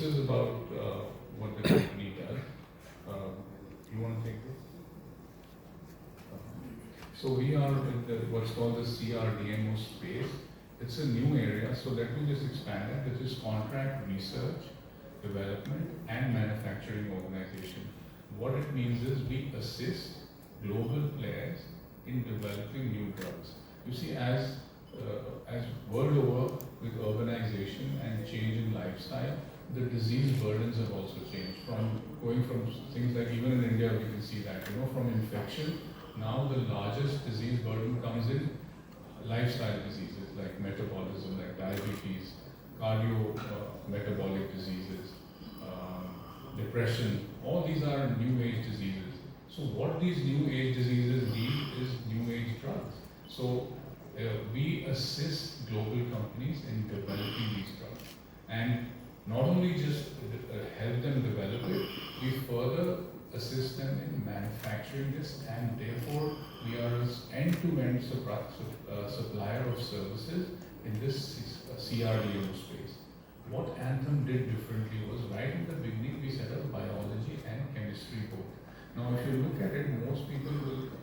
this is about what the company does. You want to take this? So we are in what's called the CRDMO space. It's a new area, so let me just expand it, which is contract research, development, and manufacturing organization. What it means is we assist global players in developing new drugs. You see, as world over, with urbanization and change in lifestyle, the disease burdens have also changed. From going from things like, even in India we can see that, from infection, now the largest disease burden comes in lifestyle diseases like metabolism, like diabetes, metabolic diseases, depression. All these are new age diseases. So what these new age diseases need is new age drugs. So we assist global companies in developing these drugs, and not only just help them develop it, we further assist them in manufacturing this, and therefore we are an end-to-end supplier of services in this CRDMO space. What Anthem did differently was, right in the beginning we set up biology and chemistry both. Now if you look at it,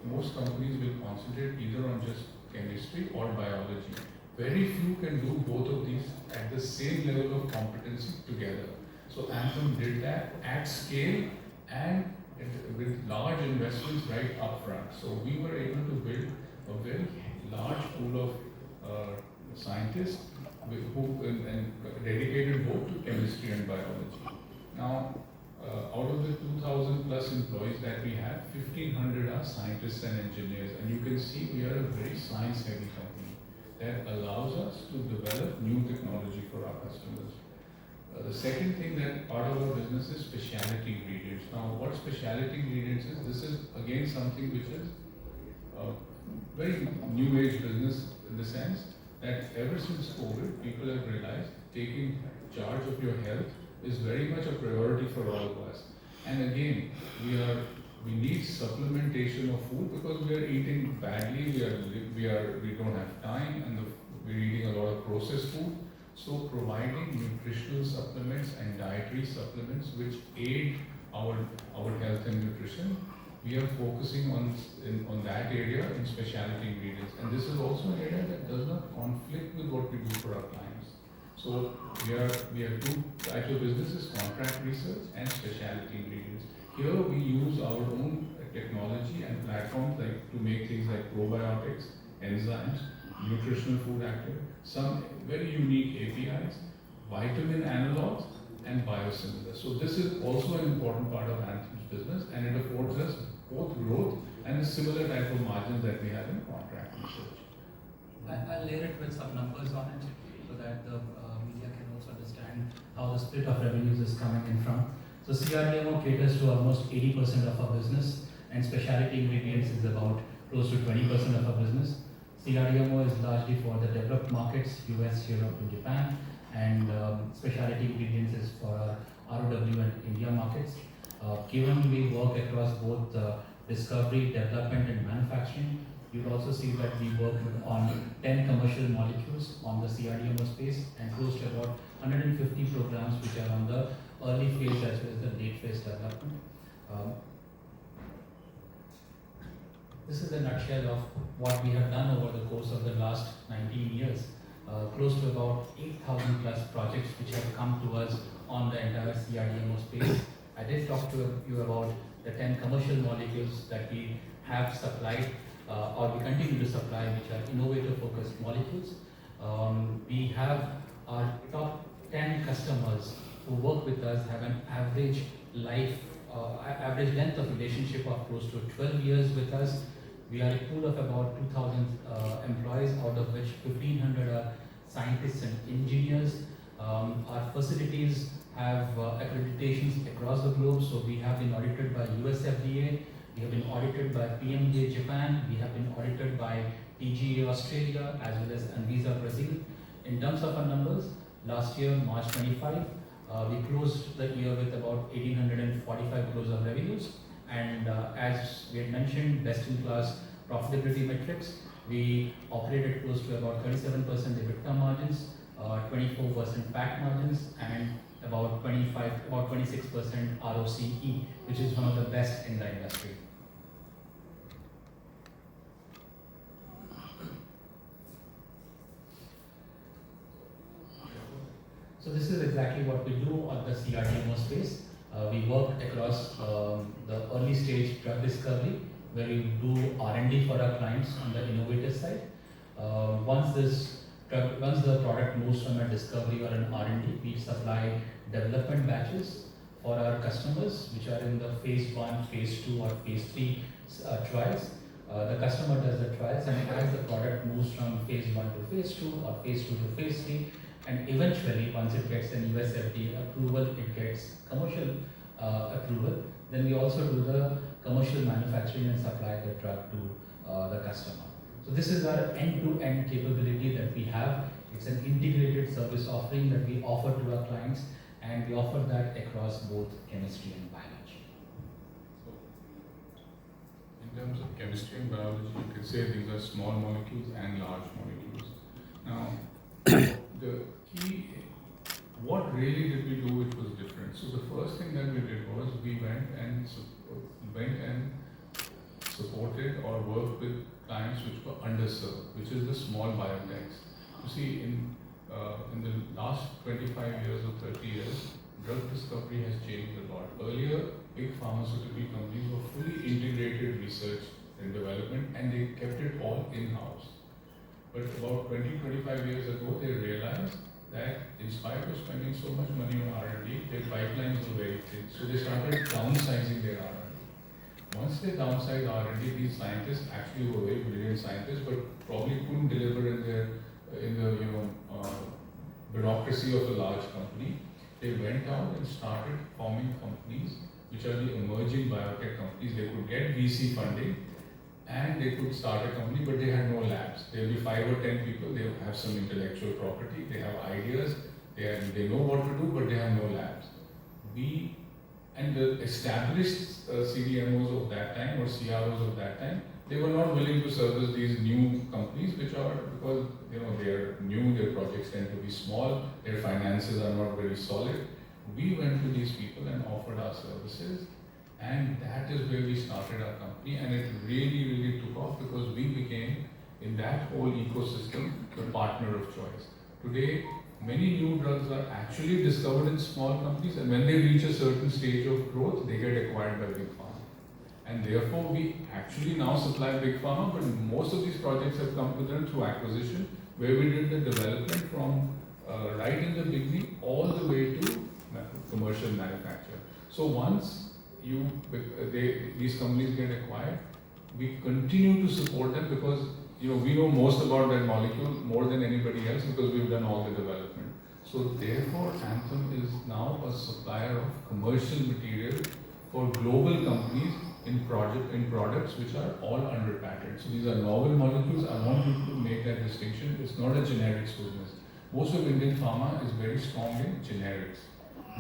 most companies will concentrate either on just chemistry or biology. Very few can do both of these at the same level of competency together. So Anthem did that at scale and with large investments right up front. So we were able to build a very large pool of scientists who and dedicated both to chemistry and biology. Now, out of the 2,000 plus employees that we have, 1,500 are scientists and engineers, and you can see we are a very science-heavy company that allows us to develop new technology for our customers. The second thing that part of our business is specialty ingredients. Now, what specialty ingredients is? This is again something which is very new age business in the sense that ever since COVID, people have realized taking charge of your health is very much a priority for all of us. And again, we need supplementation of food because we are eating badly. We don't have time, and we're eating a lot of processed food. So providing nutritional supplements and dietary supplements which aid our health and nutrition, we are focusing on that area in specialty ingredients. And this is also an area that does not conflict with what we do for our clients. So we have two types of businesses: contract research and specialty ingredients. Here we use our own technology and platforms to make things like probiotics, enzymes, nutritional food active, some very unique APIs, vitamin analogs, and biosimilars. So this is also an important part of Anthem's business, and it affords us both growth and a similar type of margins that we have in contract research. I'll layer it with some numbers on it so that the media can also understand how the split of revenues is coming in from. So CRDMO caters to almost 80% of our business, and specialty ingredients is about close to 20% of our business. CRDMO is largely for the developed markets, US, Europe, and Japan, and specialty ingredients is for our ROW and India markets. Given we work across both discovery, development, and manufacturing, you'll also see that we work on 10 commercial molecules on the CRDMO space, and close to about 150 programs which are on the early phase as well as the late phase development. This is a nutshell of what we have done over the course of the last 19 years. Close to about 8,000 plus projects which have come to us on the entire CRDMO space. I did talk to you about the 10 commercial molecules that we have supplied or we continue to supply, which are innovative focused molecules. We have our top 10 customers who work with us have an average average length of relationship of close to 12 years with us. We are a pool of about 2,000 employees, out of which 1,500 are scientists and engineers. Our facilities have accreditations across the globe, so we have been audited by US FDA, we have been audited by PMDA Japan, we have been audited by TGA Australia as well as Anvisa Brazil. In terms of our numbers, last year, March 25, we closed the year with about 1,845 crores of revenues. And as we had mentioned, best-in-class profitability metrics. We operated close to about 37% EBITDA margins, 24% PAT margins, and about 26% ROCE, which is one of the best in the industry. So this is exactly what we do on the CRDMO space. We work across the early stage drug discovery, where we do R&D for our clients on the innovative side. Once the product moves from a discovery or an R&D, we supply development batches for our customers, which are in the phase 1, phase 2 or phase 3 trials. The customer does the trials, and as the product moves from phase 1 to phase 2 or phase 2 to phase 3, and eventually once it gets an US FDA approval, it gets commercial approval, then we also do the commercial manufacturing and supply the drug to the customer. So this is our end-to-end capability that we have. It's an integrated service offering that we offer to our clients, and we offer that across both chemistry and biology. So, in terms of chemistry and biology, you could say these are small molecules and large molecules. Now, the key, what really did we do which was different? So the first thing that we did was we went and supported or worked with clients which were underserved, which is the small biotechs. You see, in the last 25 years or 30 years, drug discovery has changed a lot. Earlier, big pharmaceutical companies were fully integrated research and development, and they kept it all in-house. But about 20-25 years ago, they realized that in spite of spending so much money on R&D, their pipelines were very thin. So they started downsizing their R&D. Once they downsized R&D, these scientists actually were very brilliant scientists, but probably couldn't deliver in the bureaucracy of a large company. They went out and started forming companies, which are the emerging biotech companies. They could get VC funding, and they could start a company, but they had no labs. There will be 5 or 10 people, they have some intellectual property, they have ideas, they know what to do, but they have no labs. And the established CDMOs of that time or CROs of that time, they were not willing to service these new companies, which are, because they are new, their projects tend to be small, their finances are not very solid. We went to these people and offered our services, and that is where we started our company, and it really took off because we became, in that whole ecosystem, the partner of choice. Today, many new drugs are actually discovered in small companies, and when they reach a certain stage of growth, they get acquired by big pharma. And therefore, we actually now supply big pharma, but most of these projects have come to them through acquisition, where we did the development from right in the beginning all the way to commercial manufacture. So once these companies get acquired, we continue to support them because we know most about that molecule more than anybody else because we've done all the development. So therefore, Anthem is now a supplier of commercial material for global companies in products which are all under patent. So these are novel molecules. I want you to make that distinction. It's not a generics business. Most of Indian pharma is very strong in generics.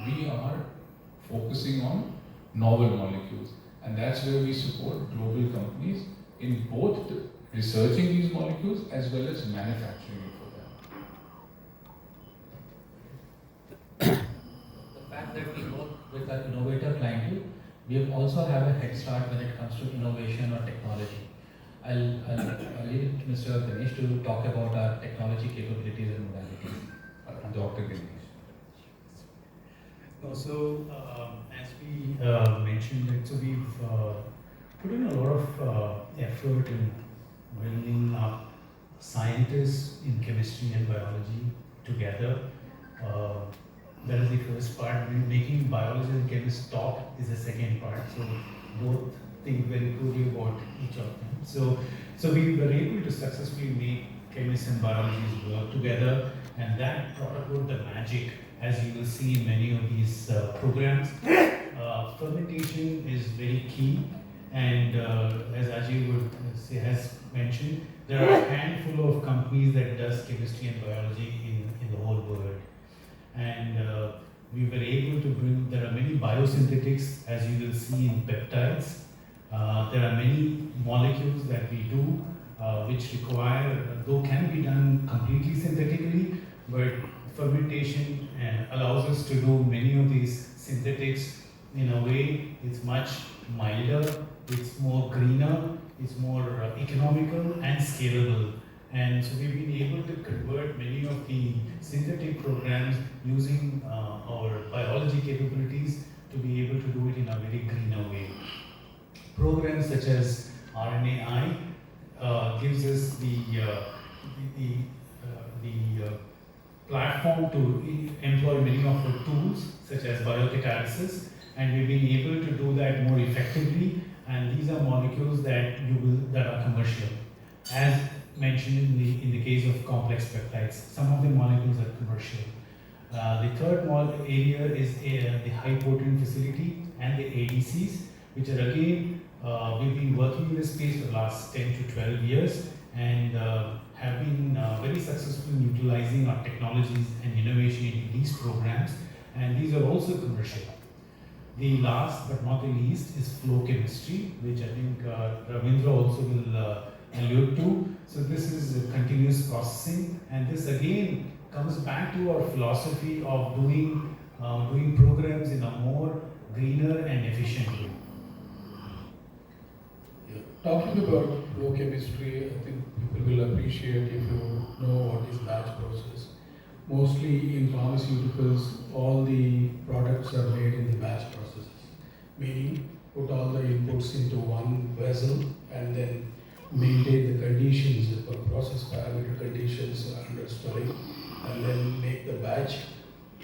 We are focusing on novel molecules, and that's where we support global companies in both researching these molecules as well as manufacturing it for them. The fact that we work with our innovator clientele, we also have a head start when it comes to innovation or technology. I'll leave it to Mr. Ganesh to talk about our technology capabilities and modalities. Dr. Ganesh. So, as we mentioned, so we've put in a lot of effort in bringing up scientists in chemistry and biology together. That is the first part. Making biology and chemists talk is the second part. So both think very clearly about each of them. So we were able to successfully make chemists and biologists work together, and that brought about the magic, as you will see in many of these programs. Fermentation is very key, and as Ajay has mentioned, there are a handful of companies that does chemistry and biology in the whole world. And we were able to bring, there are many biosynthetics, as you will see in peptides. There are many molecules that we do which require, though can be done completely synthetically, but fermentation allows us to do many of these synthetics in a way it's much milder, it's more greener, it's more economical and scalable. And so we've been able to convert many of the synthetic programs using our biology capabilities to be able to do it in a very greener way. Programs such as RNAi gives us the platform to employ many of our tools such as biocatalysis, and we've been able to do that more effectively. And these are molecules that are commercial. As mentioned in the case of complex peptides, some of the molecules are commercial. The third area is the high potent facility and the ADCs, which are again, we've been working in this space for the last 10 to 12 years and have been very successful in utilizing our technologies and innovation in these programs, and these are also commercial. The last but not the least is flow chemistry, which I think Ravindra also will allude to. So this is continuous processing, and this again comes back to our philosophy of doing programs in a more greener and efficient way. Yeah. Talking about flow chemistry, I think people will appreciate if you know what is batch process. Mostly in pharmaceuticals, all the products are made in the batch processes, meaning put all the inputs into one vessel and then maintain the conditions, the process parameter conditions under study, and then make the batch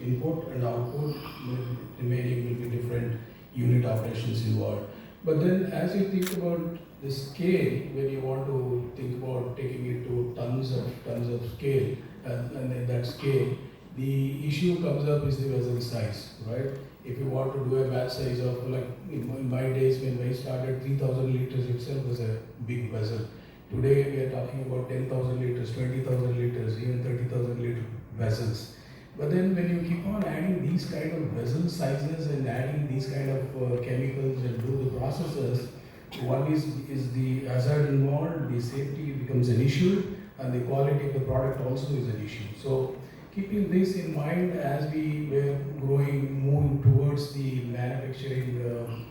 input and output. The remaining will be different unit operations involved. But then as you think about the scale, when you want to think about taking it to tons of scale, and then that scale, the issue comes up is the vessel size, right? If you want to do a batch size of, like in my days when I started, 3,000 liters itself was a big vessel. Today we are talking about 10,000 liters, 20,000 liters, even 30,000 liter vessels. But then when you keep on adding these kind of vessel sizes and adding these kind of chemicals and do the processes, one is the hazard involved, the safety becomes an issue, and the quality of the product also is an issue. So keeping this in mind as we were moving towards the manufacturing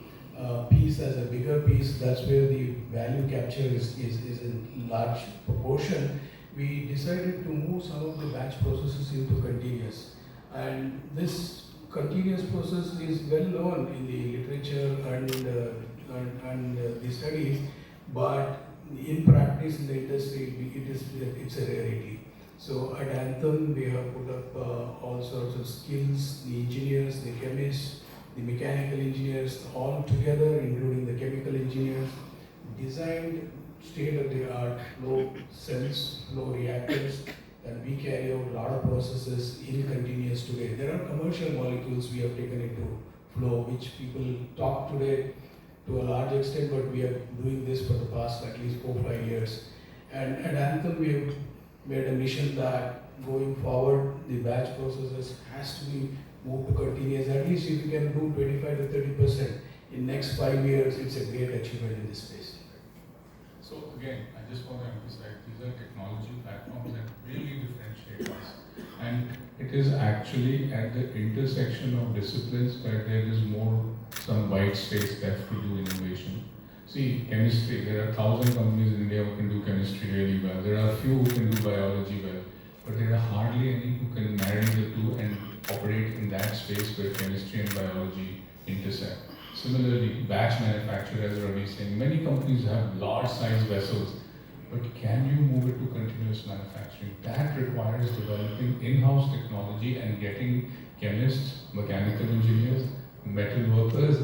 piece as a bigger piece, that's where the value capture is in large proportion. We decided to move some of the batch processes into continuous. And this continuous process is well known in the literature and the studies, but in practice in the industry, it's a rarity. So at Anthem, we have put up all sorts of skills, the engineers, the chemists, the mechanical engineers, all together, including the chemical engineers, designed state-of-the-art flow cells, flow reactors, and we carry out a lot of processes in continuous today. There are commercial molecules we have taken into flow, which people talk today to a large extent, but we are doing this for the past at least 4-5 years. And at Anthem, we have made a mission that going forward, the batch processes has to be moved to continuous. At least if you can do 25 to 30% in next 5 years, it's a great achievement in this space. So again, I just want to emphasize, these are technology platforms that really differentiate us. And it is actually at the intersection of disciplines that there is some white space left to do innovation. See, chemistry, there are 1,000 companies in India who can do chemistry really well. There are a few who can do biology well, but there are hardly any who can marry the two and operate in that space where chemistry and biology intersect. Similarly, batch manufacture, as Ravi is saying, many companies have large size vessels, but can you move it to continuous manufacturing? That requires developing in-house technology and getting chemists, mechanical engineers, metal workers,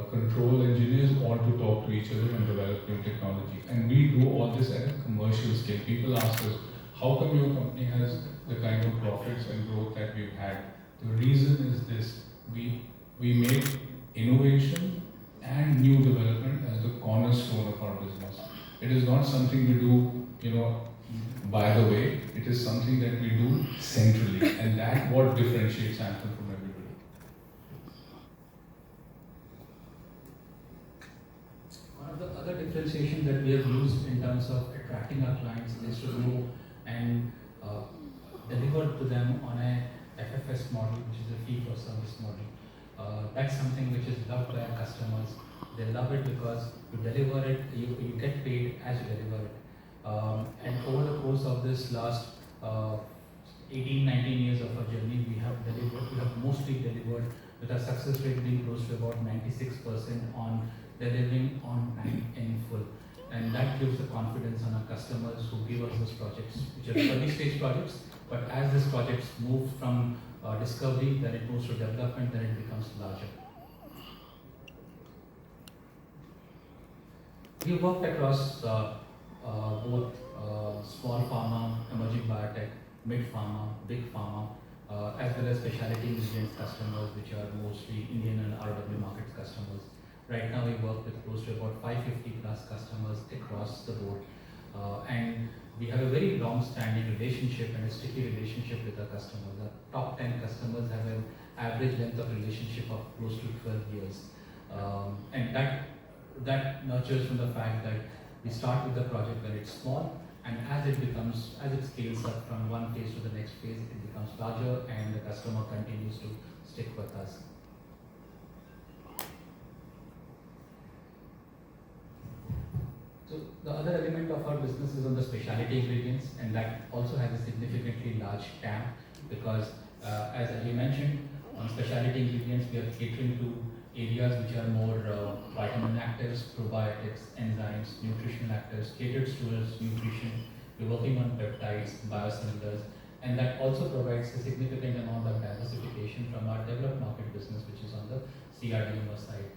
control engineers all to talk to each other and develop new technology. And we do all this at a commercial scale. People ask us, how come your company has the kind of profits and growth that we've had? The reason is this: we make innovation and new development as the cornerstone of our business. It is not something we do, by the way. It is something that we do centrally, and that's what differentiates Anthem from everybody. One of the other differentiation that we have used in terms of attracting our clients is to go and delivered to them on a FFS model, which is a fee for service model. That's something which is loved by our customers. They love it because you deliver it, you get paid as you deliver it. And over the course of this last 18, 19 years of our journey, we have mostly delivered with our success rate being close to about 96% on delivering on time in full. And that gives the confidence on our customers who give us those projects, which are early stage projects, but as these projects move from discovery, then it moves to development, then it becomes larger. We worked across both small pharma, emerging biotech, mid pharma, big pharma, as well as specialty ingredients customers, which are mostly Indian and ROW markets customers. Right now we work with close to about 550 plus customers across the board. And we have a very long-standing relationship and a sticky relationship with our customers. Our top 10 customers have an average length of relationship of close to 12 years. And that nurtures from the fact that we start with the project when it's small, and as it scales up from one phase to the next phase, it becomes larger and the customer continues to stick with us. So the other element of our business is on the specialty ingredients, and that also has a significantly large TAM because as you mentioned, on specialty ingredients we are catering to areas which are more vitamin actives, probiotics, enzymes, nutritional actives, catered towards nutrition. We're working on peptides, biosimilars, and that also provides a significant amount of diversification from our developed market business, which is on the CRDMO side.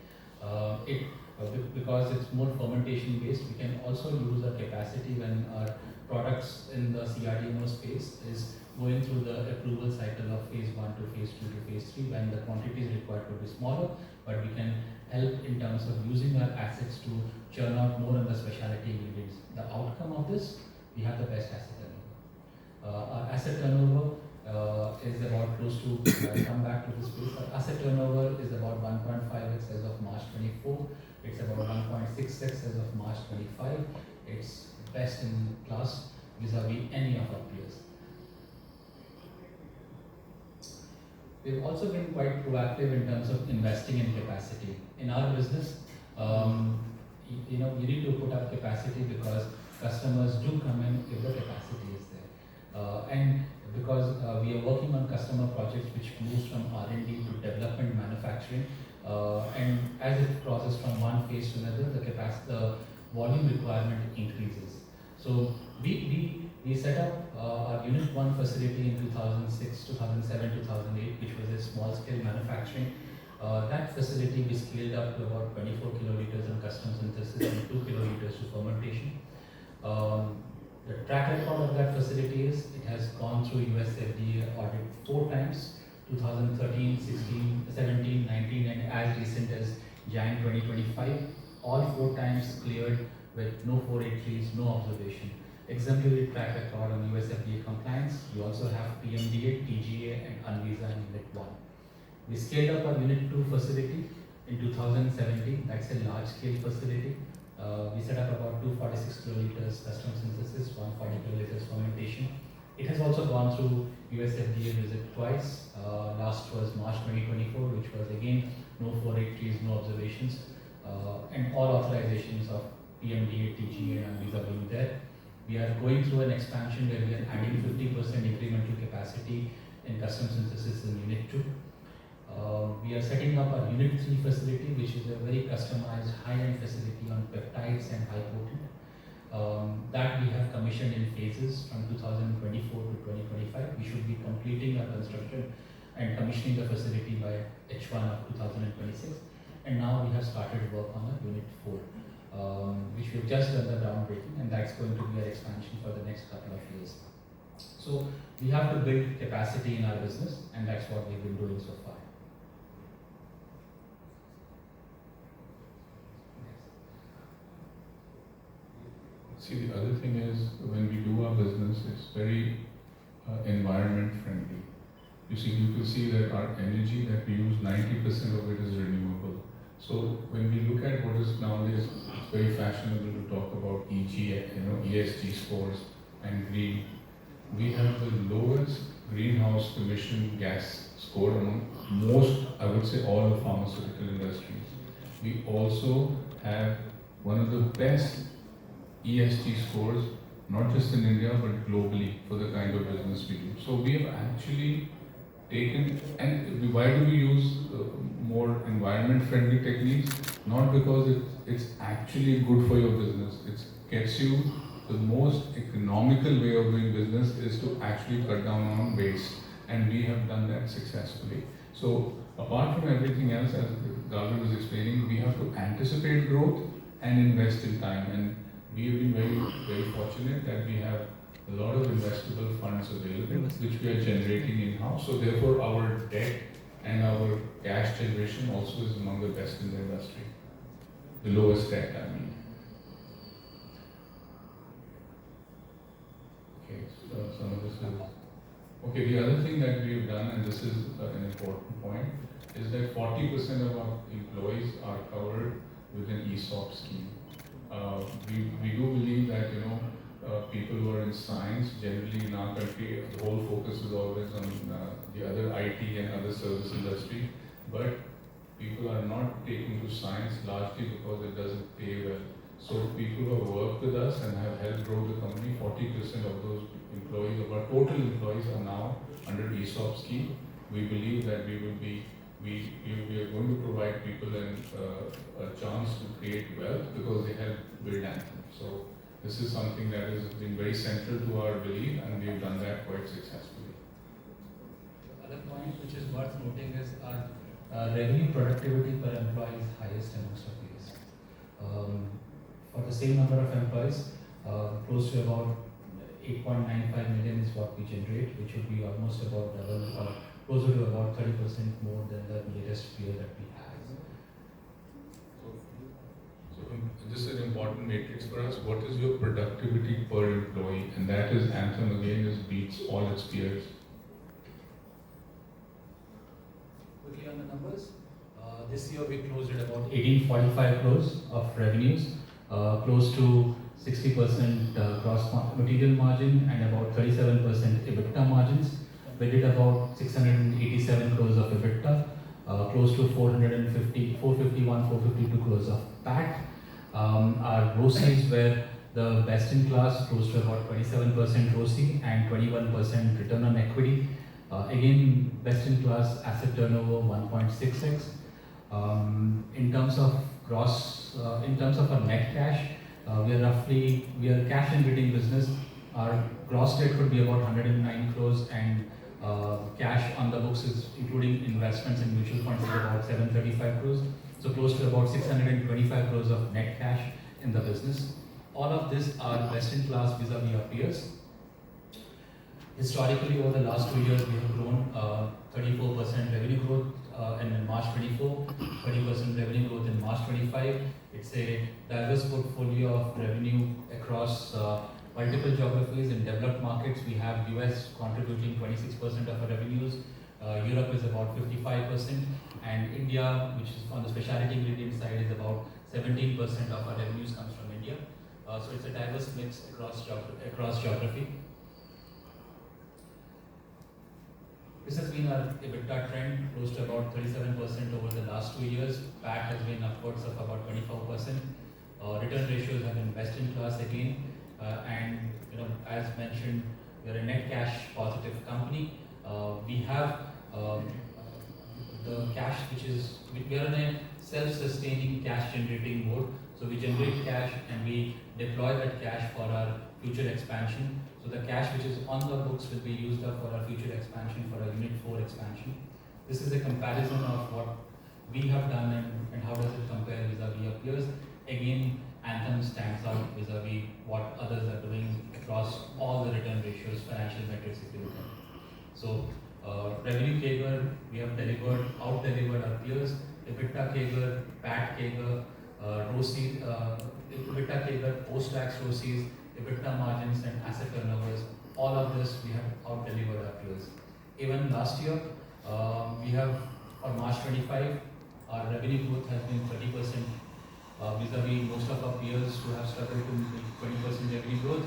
Because it's more fermentation based, we can also use our capacity when our products in the CRDMO space is going through the approval cycle of phase 1 to phase 2 to phase 3, when the quantity is required to be smaller, but we can help in terms of using our assets to churn out more on the specialty ingredients. The outcome of this, we have the best asset turnover. Our asset turnover is about close to, I'll come back to this space, our asset turnover is about 1.5x as of March 24. It's about 1.6x as of March 25. It's best in class vis-a-vis any of our peers. We've also been quite proactive in terms of investing in capacity. In our business, you need to put up capacity because customers do come in if the capacity is there. And because we are working on customer projects which moves from R&D to development manufacturing, and as it crosses from one phase to another, the volume requirement increases. So we set up our Unit 1 facility in 2006, 2007, 2008, which was a small scale manufacturing. That facility we scaled up to about 24 kiloliters on custom synthesis and 2 kiloliters to fermentation. The track record of that facility is it has gone through US FDA audit 4 times, 2013, 16, 17, 19, and as recent as Jan 2025, all 4 times cleared with no 483s, no observation. Exemplary track record on US FDA compliance. We also have PMDA, TGA, and Anvisa in Unit 1. We scaled up our Unit 2 facility in 2017. That's a large scale facility. We set up about 246 kiloliters custom synthesis, 140 kiloliters fermentation. It has also gone through US FDA visit twice. Last was March 2024, which was again no 483s, no observations, and all authorizations of PMDA, TGA, and Anvisa being there. We are going through an expansion where we are adding 50% incremental capacity in custom synthesis in Unit 2. We are setting up our Unit 3 facility, which is a very customized high-end facility on peptides and high potent. That we have commissioned in phases from 2024 to 2025. We should be completing our construction and commissioning the facility by H1 of 2026. And now we have started work on our Unit 4, which we've just done the groundbreaking, and that's going to be our expansion for the next couple of years. So we have to build capacity in our business, and that's what we've been doing so far. See, the other thing is when we do our business, it's very environment friendly. You can see that our energy that we use, 90% of it is renewable. So when we look at what is nowadays, it's very fashionable to talk about ESG scores and green. we have the lowest greenhouse emission gas score among most, I would say, all the pharmaceutical industries. We also have one of the best ESG scores, not just in India but globally, for the kind of business we do. So we have actually taken, and why do we use more environment-friendly techniques? Not because it's actually good for your business. It gets you the most economical way of doing business is to actually cut down on waste, and we have done that successfully. So apart from everything else, as Gaurav was explaining, we have to anticipate growth and invest in time. And we have been very fortunate that we have a lot of investable funds available, which we are generating in-house. So therefore, our debt and our cash generation also is among the best in the industry. The lowest debt, I mean. Okay, so some of this is... Okay, the other thing that we have done, and this is an important point, is that 40% of our employees are covered with an ESOP scheme. We do believe that, people who are in science, generally in our country, the whole focus is always on the other IT and other service industry, but people are not taking to science largely because it doesn't pay well. So people who have worked with us and have helped grow the company, 40% of those employees, of our total employees, are now under ESOP scheme. We believe that we are going to provide people a chance to create wealth because they help build Anthem. So this is something that has been very central to our belief, and we have done that quite successfully. The other point which is worth noting is our revenue productivity per employee is highest amongst our peers. For the same number of employees, close to about 8.95 million is what we generate, which would be almost about double or closer to about 30% more than the nearest peer that we have. So this is an important matrix for us. What is your productivity per employee? And that is Anthem again beats all its peers. Quickly on the numbers, this year we closed at about 1845 crores of revenues, close to 60% gross material margin and about 37% EBITDA margins. We did about 687 crores of EBITDA, close to 451, 452 crores of PAT. Our ROCEs were the best in class, close to about 27% ROCE and 21% return on equity. Again, best in class asset turnover 1.66. In terms of our net cash, we are a cash generating business. Our gross debt could be about 109 crores and cash on the books is including investments in mutual funds is about 735 crores. So close to about 625 crores of net cash in the business. All of this are best in class vis-a-vis our peers. Historically, over the last 2 years, we have grown 34% revenue growth in March 24, 20% revenue growth in March 25. It's a diverse portfolio of revenue across multiple geographies. In developed markets, we have US contributing 26% of our revenues, Europe is about 55%, and India, which is on the specialty ingredient side, is about 17% of our revenues comes from India. So it's a diverse mix across geography. This has been our EBITDA trend, close to about 37% over the last 2 years. PAT has been upwards of about 24%. Return ratios have been best in class again. And as mentioned, we are a net cash positive company. We have the cash, we are in a self-sustaining cash generating mode. So we generate cash and we deploy that cash for our future expansion. So the cash which is on the books will be used up for our future expansion, for our Unit 4 expansion. This is a comparison of what we have done and how does it compare vis-a-vis our peers. Again, Anthem stands out vis-a-vis what others are doing across all the return ratios, financial metrics if you look at. So revenue CAGR, we have out-delivered our peers. EBITDA CAGR, PAT CAGR, ROCE, EBITDA CAGR, post-tax ROCEs, EBITDA margins and asset turnovers, all of this we have out-delivered our peers. Even last year, we have for March 25, our revenue growth has been 30% vis-a-vis most of our peers who have struggled to make 20% revenue growth.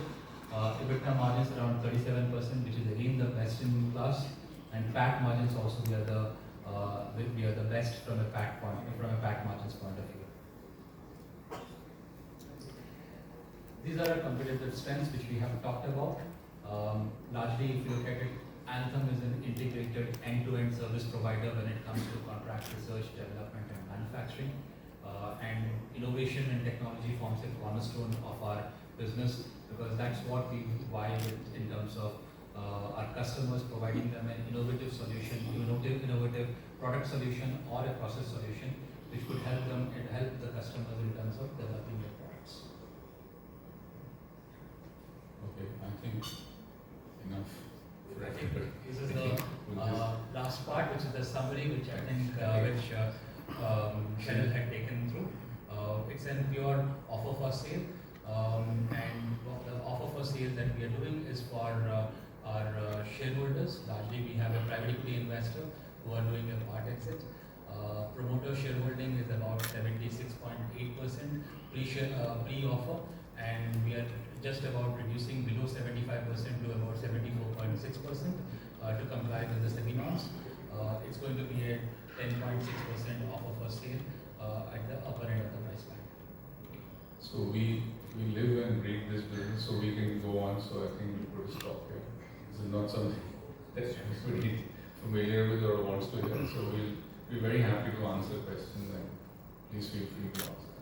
EBITDA margins around 37%, which is again the best in class, and PAT margins also we are the best from a PAT margins point of view. These are our competitive strengths which we have talked about. Largely, if you look at it, Anthem is an integrated end-to-end service provider when it comes to contract research, development, and manufacturing. And innovation and technology forms a cornerstone of our business, because that's what we vie with in terms of our customers, providing them an innovative solution, innovative product solution or a process solution which could help them and help the customers in terms of developing their products. Okay, I think enough. I think this is the last part, which is the summary, which I think Cheryl had taken through. It's a pure offer for sale, and the offer for sale that we are doing is for our shareholders. Largely, we have a private equity investor who are doing a part exit. Promoter shareholding is about 76.8% pre-offer, and we are just about reducing below 75% to about 74.6% to comply with the SEBI norms. It's going to be a 10.6% offer for sale at the upper end of the price band. So we live and breathe this business, so we can go on. So I think we put a stop here. This is not something that everybody familiar with or wants to hear. So we'll be very happy to answer questions, and please feel free to ask.